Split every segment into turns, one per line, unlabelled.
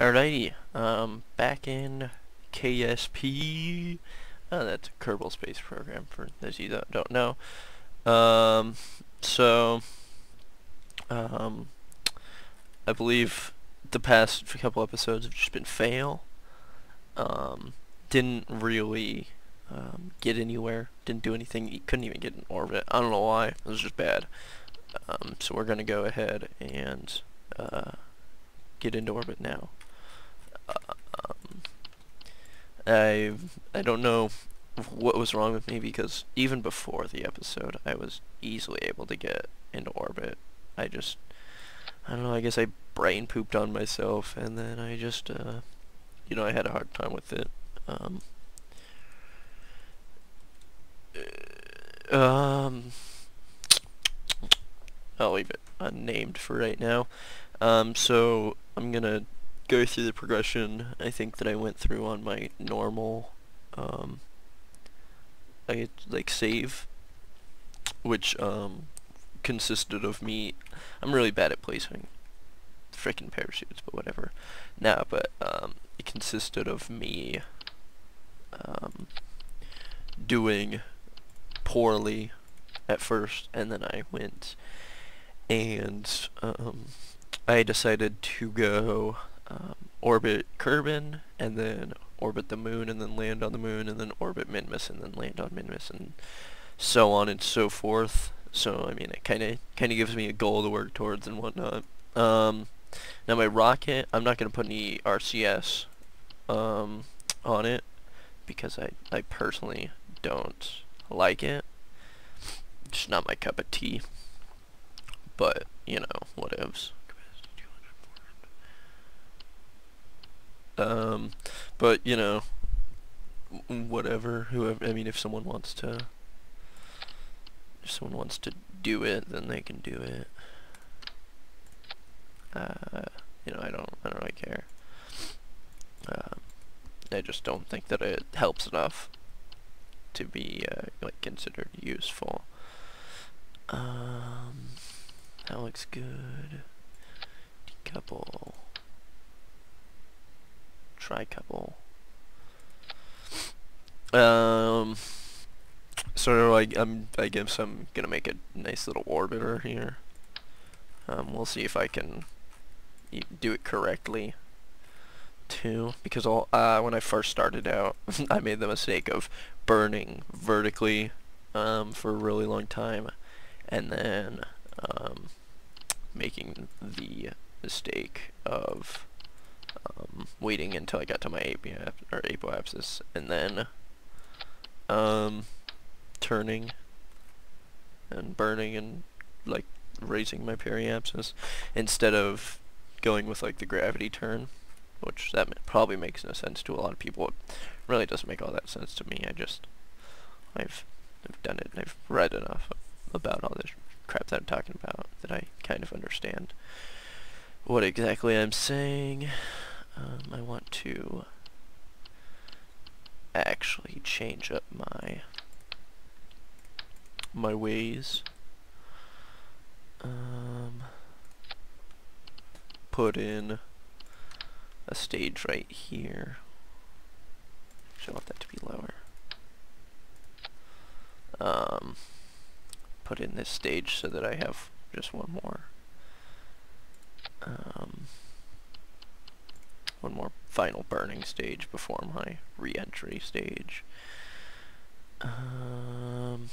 Alrighty, back in KSP. That's a Kerbal Space Program for those of you that don't know. Um, so, um, I believe the past couple episodes have just been fail. Um, didn't really get anywhere. Didn't do anything. You couldn't even get in orbit. I don't know why. It was just bad. So we're gonna go ahead and get into orbit now. I don't know what was wrong with me, because even before the episode I was easily able to get into orbit. I don't know, I guess I brain pooped on myself, and then I just I had a hard time with it. Um, I'll leave it unnamed for right now. So I'm gonna go through the progression I think that I went through on my normal save, which consisted of me. I'm really bad at placing frickin' parachutes, but whatever. But it consisted of me doing poorly at first, and then I went and I decided to go orbit Kerbin, and then orbit the moon, and then land on the moon, and then orbit Minmus, and then land on Minmus, and so on and so forth. So I mean, it kind of gives me a goal to work towards and whatnot. Now my rocket, I'm not gonna put any RCS on it, because I personally don't like it. It's just not my cup of tea. But whatevs. But whatever. Whoever. I mean, if someone wants to do it, then they can do it. I don't really care. I just don't think that it helps enough to be considered useful. That looks good. Decouple. Tricouple. So I guess I'm gonna make a nice little orbiter here. We'll see if I can do it correctly too, because when I first started out, I made the mistake of burning vertically for a really long time, and then making the mistake of waiting until I got to my apoapsis, and then turning and burning and raising my periapsis, instead of going with the gravity turn, which that probably makes no sense to a lot of people. It really doesn't make all that sense to me. I've done it, and I've read enough about all this crap that I'm talking about that I kind of understand what exactly I'm saying. I want to actually change up my ways. Put in a stage right here. Actually, I want that to be lower. Put in this stage so that I have just one more final burning stage before my re-entry stage. Decoupler,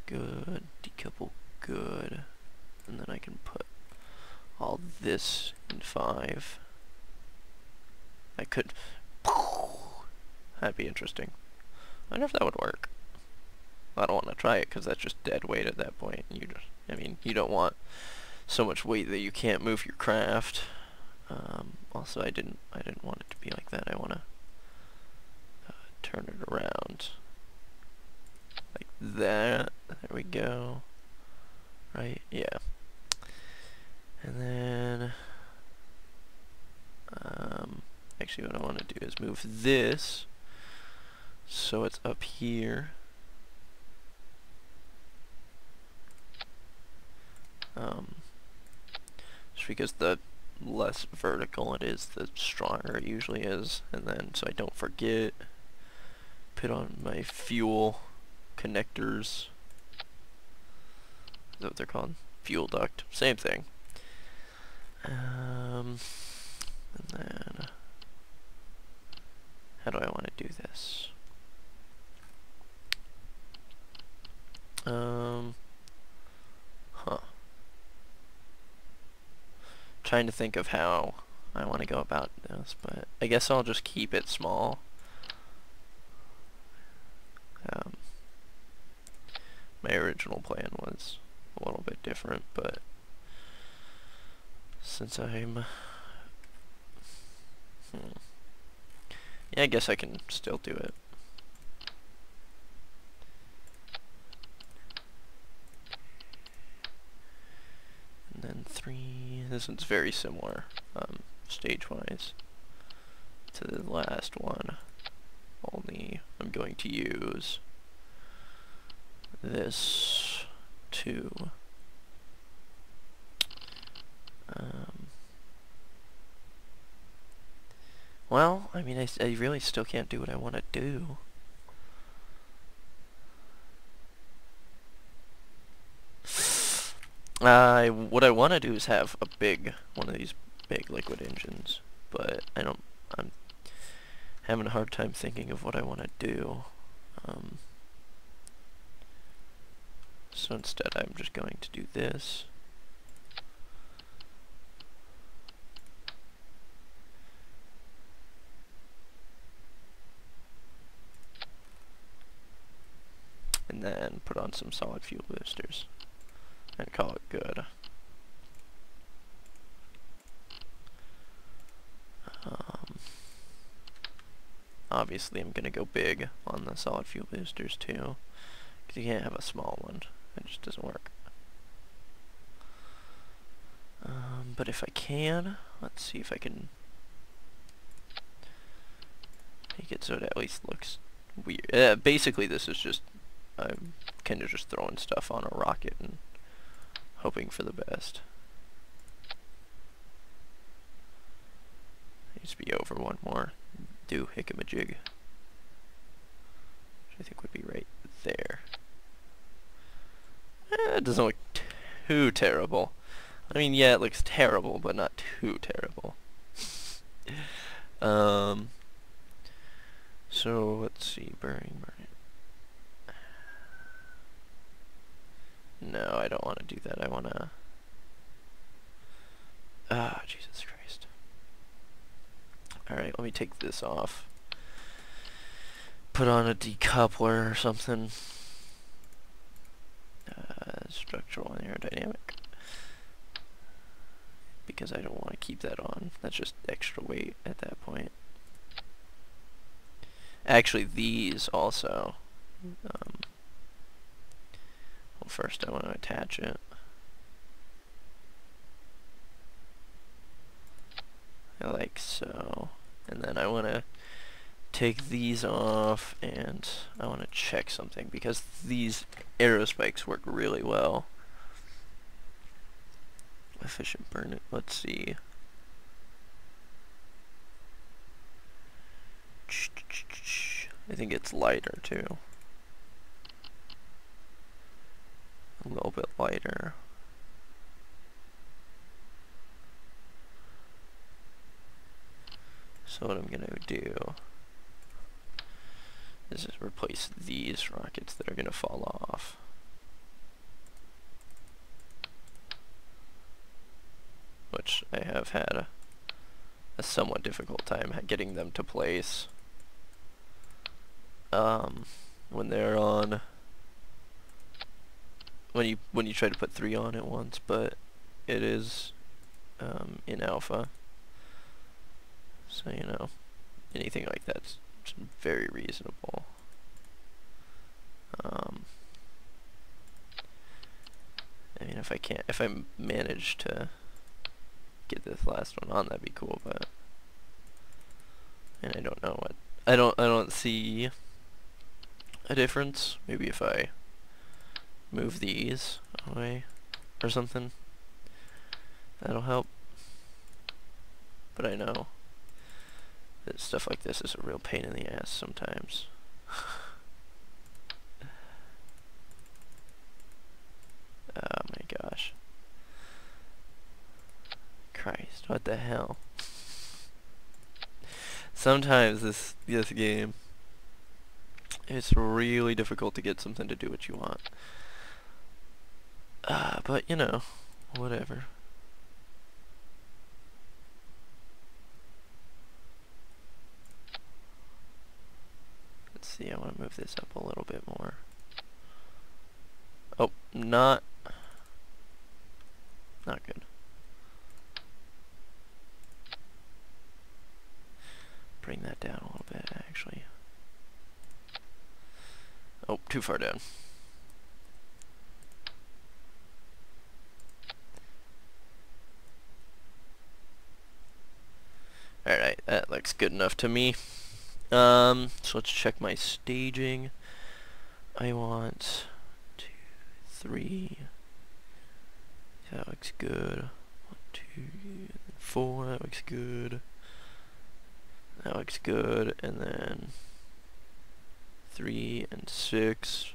good, decouple, good, and then I can put all this in 5. I could, that'd be interesting. I wonder if that would work. I don't want to try it, because that's just dead weight at that point. You don't want so much weight that you can't move your craft. Also, I didn't want it to be like that. I want to turn it around like that. There we go. Right? Yeah. And then actually, what I want to do is move this so it's up here. just because the less vertical it is, the stronger it usually is. And then, so I don't forget, put on my fuel connectors. Is that what they're called? Fuel duct. Same thing. And then, how do I want to do this? Trying to think of how I want to go about this, but I guess I'll just keep it small. My original plan was a little bit different, but since I'm... yeah, I guess I can still do it. And then 3, this one's very similar, stage-wise, to the last one, only I'm going to use this to well, I mean, I really still can't do what I want to do. What I want to do is have a one of these big liquid engines, but I'm having a hard time thinking of what I want to do. So instead I'm just going to do this. And then put on some solid fuel boosters and call it good. Obviously I'm gonna go big on the solid fuel boosters too, because you can't have a small one. It just doesn't work. But if I can, let's see if I can make it so it at least looks weird. Basically this is just, I'm kind of just throwing stuff on a rocket and hoping for the best. Needs to be over one more. Do hickamajig, which I think would be right there. It doesn't look too terrible. I mean, yeah, it looks terrible, but not too terrible. So let's see, burn. No, I don't want to do that. I want to... Jesus Christ. Alright, let me take this off. Put on a decoupler or something. Structural and aerodynamic. Because I don't want to keep that on. That's just extra weight at that point. Actually, these also. Well, first I want to attach it. Like so. And then I want to take these off, and I want to check something, because these aero spikes work really well. Efficient burn it. Let's see. I think it's lighter too. A little bit lighter. So what I'm gonna do is just replace these rockets that are gonna fall off. Which I have had a somewhat difficult time getting them to place when they're on, when you try to put 3 on at once, but it is in alpha, so you know, anything like that's very reasonable. I mean, if I manage to get this last one on, that'd be cool, but, and I don't know what, I don't see a difference. Maybe if I move these away or something, that'll help. but I know that stuff like this is a real pain in the ass sometimes. Oh my gosh. Christ, what the hell? Sometimes this game, it's really difficult to get something to do what you want. But you know, whatever. Let's see, I want to move this up a little bit more. Oh, not good. Bring that down a little bit, actually. Oh, too far down. Alright, that looks good enough to me. So let's check my staging. I want 2, 3. That looks good. 1, 2, 4. That looks good. That looks good. And then 3 and 6.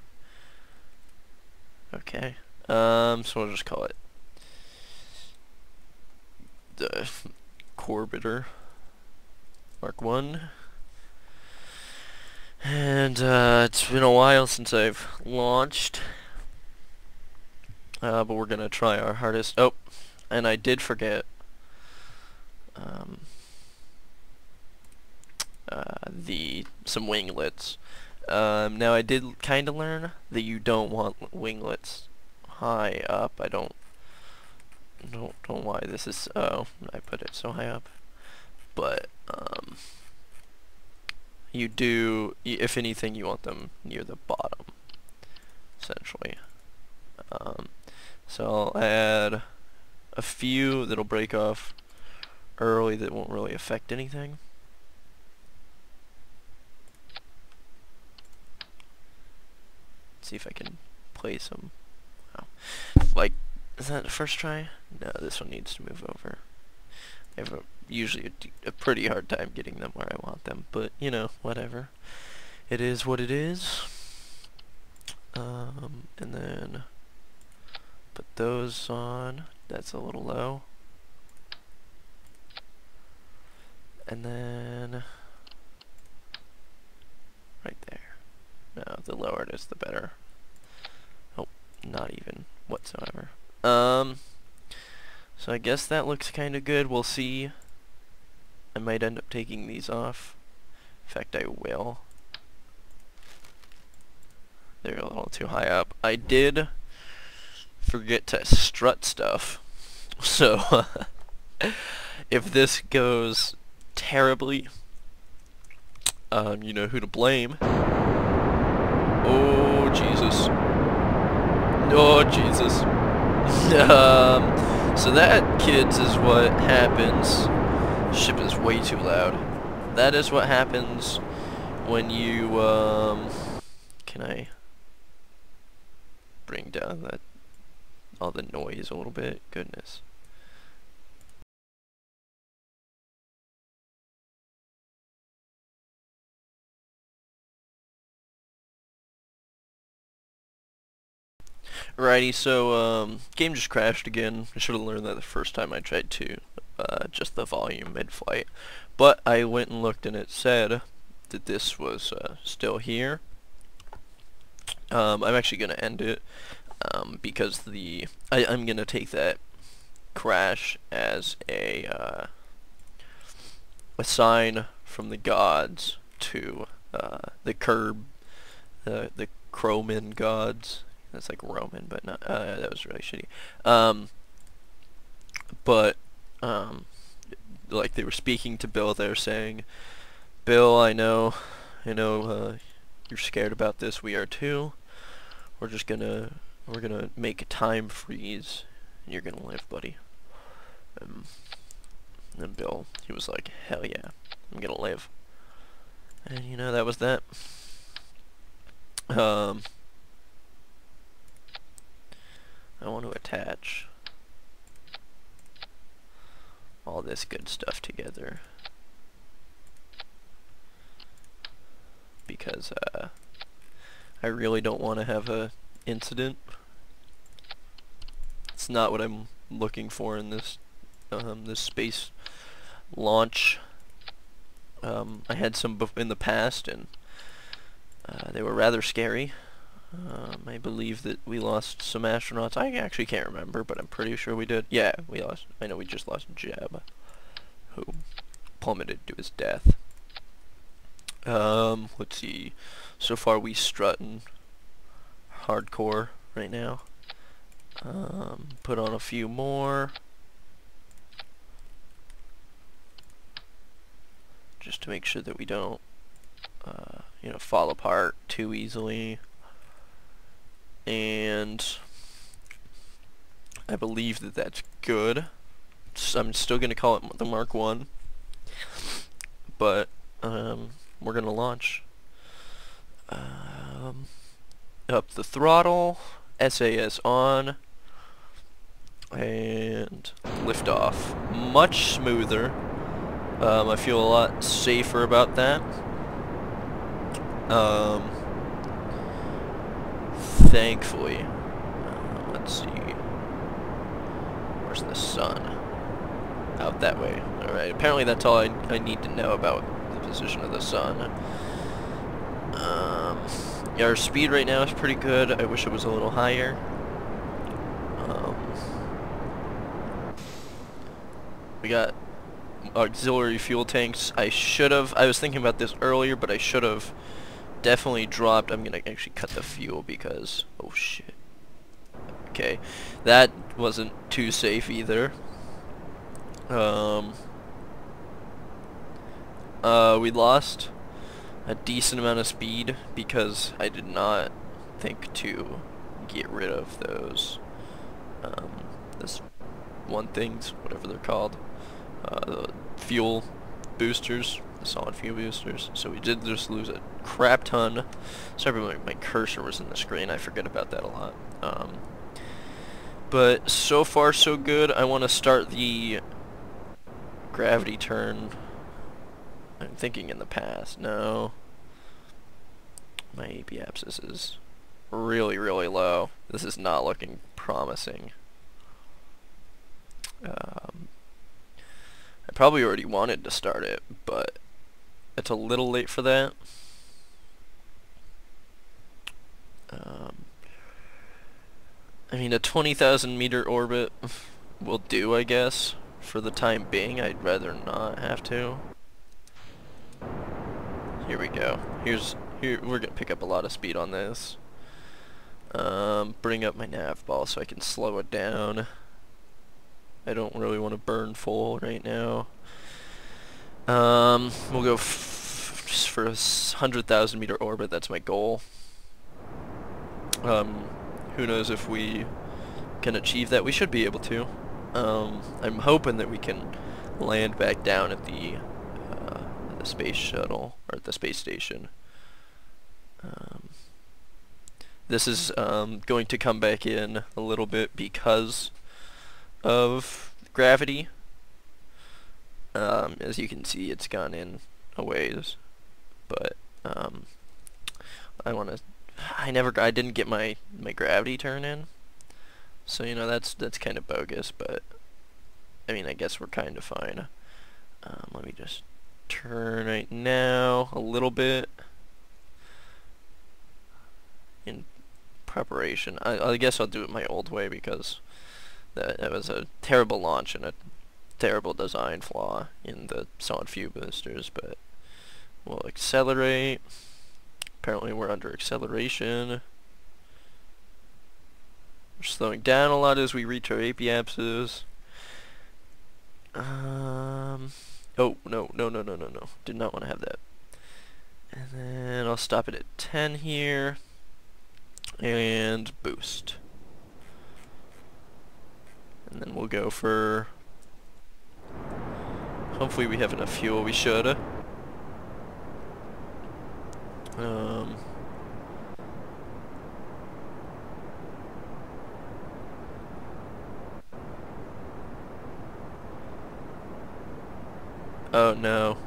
Okay. So we'll just call it the Corbiter Mark 1. And it's been a while since I've launched, but we're gonna try our hardest. Oh, and I did forget some winglets. Now I did kind of learn that you don't want winglets high up. I don't know why this is. Oh, I put it so high up, but you do, if anything, you want them near the bottom, essentially. So I'll add a few that'll break off early that won't really affect anything. Let's see if I can place them. Wow. Like, is that the first try? No, this one needs to move over. I have usually a pretty hard time getting them where I want them, but you know, whatever. It is what it is. And then put those on. That's a little low. And then right there. No, the lower it is, the better. Oh, not even whatsoever. So I guess that looks kind of good. We'll see. I might end up taking these off. In fact, I will. They're a little too high up. I did forget to strut stuff. So, if this goes terribly, you know who to blame. Oh, Jesus. Oh, Jesus. So that, kids, is what happens. Ship is way too loud. That is what happens when you, can I bring down all the noise a little bit? Goodness. Alrighty, so, game just crashed again. I should have learned that the first time I tried to, just the volume mid-flight. But I went and looked and it said that this was, still here. I'm actually going to end it, because I'm going to take that crash as a sign from the gods to, the the Croman gods. That's like Roman, but not, that was really shitty. But, like they were speaking to Bill there saying, Bill, I know, you're scared about this, we are too. We're gonna make a time freeze, and you're gonna live, buddy. And Bill, he was like, hell yeah, I'm gonna live. And you know, that was that. I want to attach all this good stuff together. Because I really don't want to have a incident. It's not what I'm looking for in this this space launch. I had some in the past, and they were rather scary. I believe that we lost some astronauts. I actually can't remember, but I'm pretty sure we did. Yeah, we lost. I know we just lost Jeb, who plummeted to his death. Let's see. So far, we strutting hardcore right now. Put on a few more, just to make sure that we don't, you know, fall apart too easily. And I believe that that's good. So I'm still gonna call it the Mark 1, but we're gonna launch. Up the throttle, SAS on, and lift off. Much smoother. I feel a lot safer about that. Thankfully. Let's see. Where's the sun? Out that way. Alright, apparently that's all I need to know about the position of the sun. Yeah, our speed right now is pretty good. I wish it was a little higher. We got auxiliary fuel tanks. I was thinking about this earlier, but I should have definitely dropped. I'm gonna actually cut the fuel because, oh shit. Okay, that wasn't too safe either. We lost a decent amount of speed because I did not think to get rid of those this one things, whatever they're called, the fuel boosters, the solid fuel boosters. So we did just lose a crap ton. Sorry, my cursor was in the screen. I forget about that a lot. But so far so good. I want to start the gravity turn. I'm thinking in the past. No. My Ep.3 is really, really low. This is not looking promising. I probably already wanted to start it, but it's a little late for that. I mean, a 20,000 meter orbit will do, I guess, for the time being. I'd rather not have to. Here we go. Here we're gonna pick up a lot of speed on this. Bring up my nav ball so I can slow it down. I don't really want to burn full right now. We'll go just for a 100,000 meter orbit. That's my goal. Who knows if we can achieve that? We should be able to. I'm hoping that we can land back down at the space shuttle, or at the space station. This is going to come back in a little bit because of gravity. As you can see, it's gone in a ways, but I didn't get my gravity turn in, so you know that's kind of bogus. But I mean, I guess we're kind of fine. Let me just turn right now a little bit in preparation. I guess I'll do it my old way because that was a terrible launch and a terrible design flaw in the solid fuel boosters. But we'll accelerate. Apparently we're under acceleration. We're slowing down a lot as we reach our apiapses. Oh, no. Did not want to have that. And then I'll stop it at 10 here. And boost. And then we'll go for... Hopefully we have enough fuel. We should. Oh no.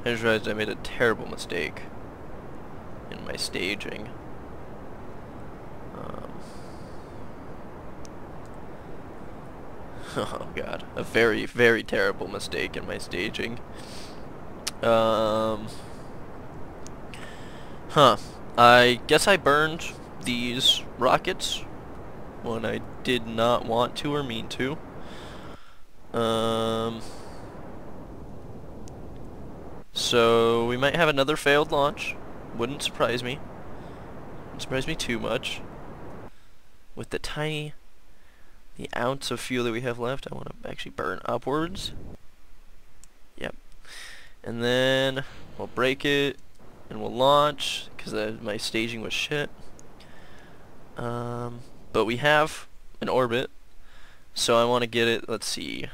I just realized I made a terrible mistake in my staging. Oh god. A very, very terrible mistake in my staging. Um... Huh. I guess I burned these rockets when I did not want to or mean to. So we might have another failed launch. Wouldn't surprise me. Wouldn't surprise me too much. With the ounce of fuel that we have left, I want to actually burn upwards. Yep. And then we'll break it and we'll launch because my staging was shit. But we have an orbit, so I want to get it, let's see,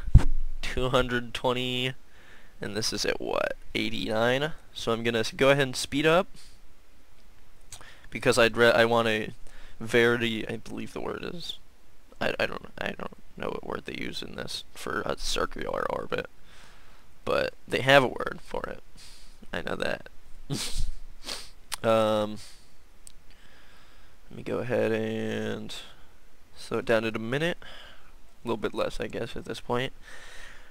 220, and this is at what, 89? So I'm gonna go ahead and speed up because I want a verity, I believe the word is, I don't know what word they use in this for a circular orbit, but they have a word for it. I know that. Let me go ahead and slow it down to a minute. A little bit less, I guess, at this point.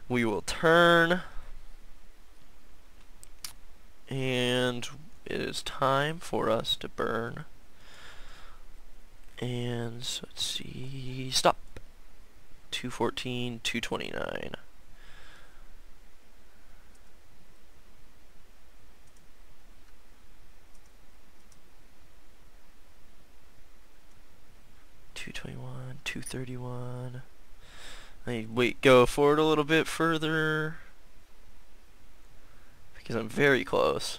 We will turn. And it is time for us to burn. And so let's see. Stop. 214, 229. $221, $231. Wait, go forward a little bit further because I'm very close.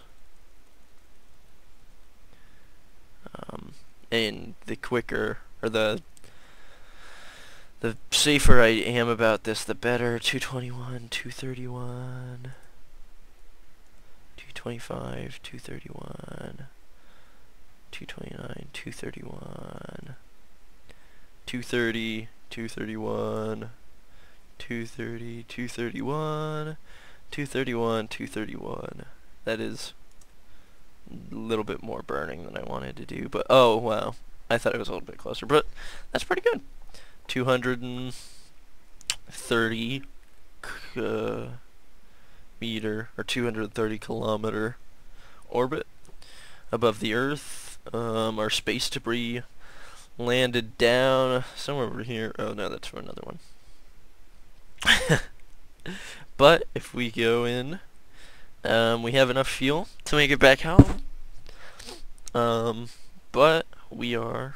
And the quicker or the safer I am about this, the better. 221, 231, 225, 231, 229, 231. 230, 231, 230, 231, 231, 231. That is a little bit more burning than I wanted to do, but oh wow, I thought it was a little bit closer, but that's pretty good. 230 meter or 230 kilometer orbit above the Earth. Our space debris landed down somewhere over here. Oh no, that's for another one. But if we go in, we have enough fuel to make it back home. But we're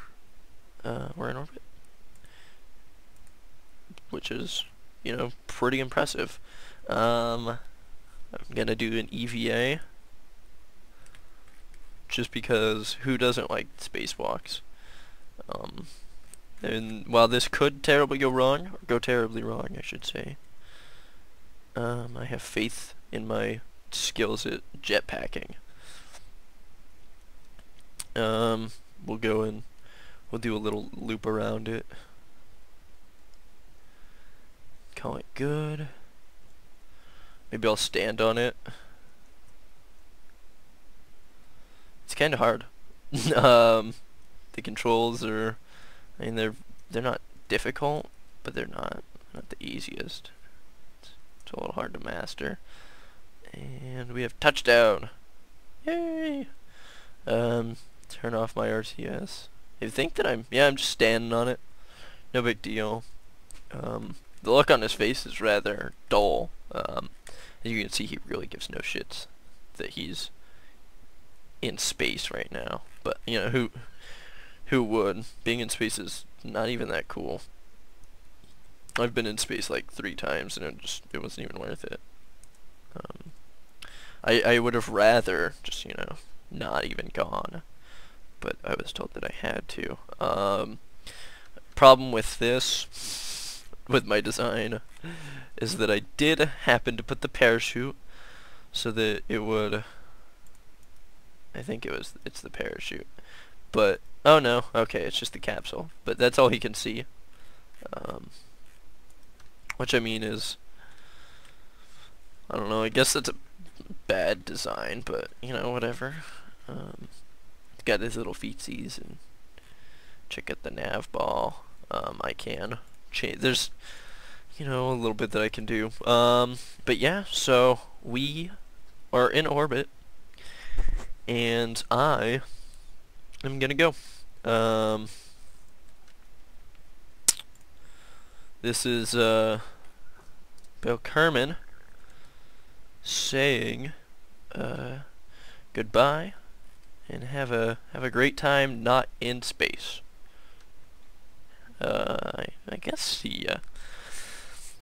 in orbit, which is, you know, pretty impressive. I'm gonna do an EVA just because who doesn't like spacewalks? And while this could terribly go wrong, or go terribly wrong, I should say, I have faith in my skills at jetpacking. We'll go and we'll do a little loop around it. Call it good. Maybe I'll stand on it. It's kind of hard. The controls are, I mean, they're not difficult, but they're not the easiest. It's a little hard to master. And we have touchdown. Yay! Turn off my RTS. You think that I'm just standing on it. No big deal. The look on his face is rather dull. As you can see, he really gives no shits that he's in space right now. But you know, who would? Being in space is not even that cool. I've been in space like 3 times and it wasn't even worth it. I would have rather just, you know, not even gone, but I was told that I had to. Problem with this, with my design, is that I did happen to put the parachute so that it would, I think it's the parachute, but oh no, okay, it's just the capsule, but that's all he can see. Which I mean is I don't know, I guess that's a bad design, but, you know, whatever. It's got his little feetsies, and check out the nav ball. I can change, there's, you know, a little bit that I can do. But yeah, so we are in orbit, and I am gonna go. This is, Bill Kerbin saying, goodbye, and have a great time not in space. I guess see ya.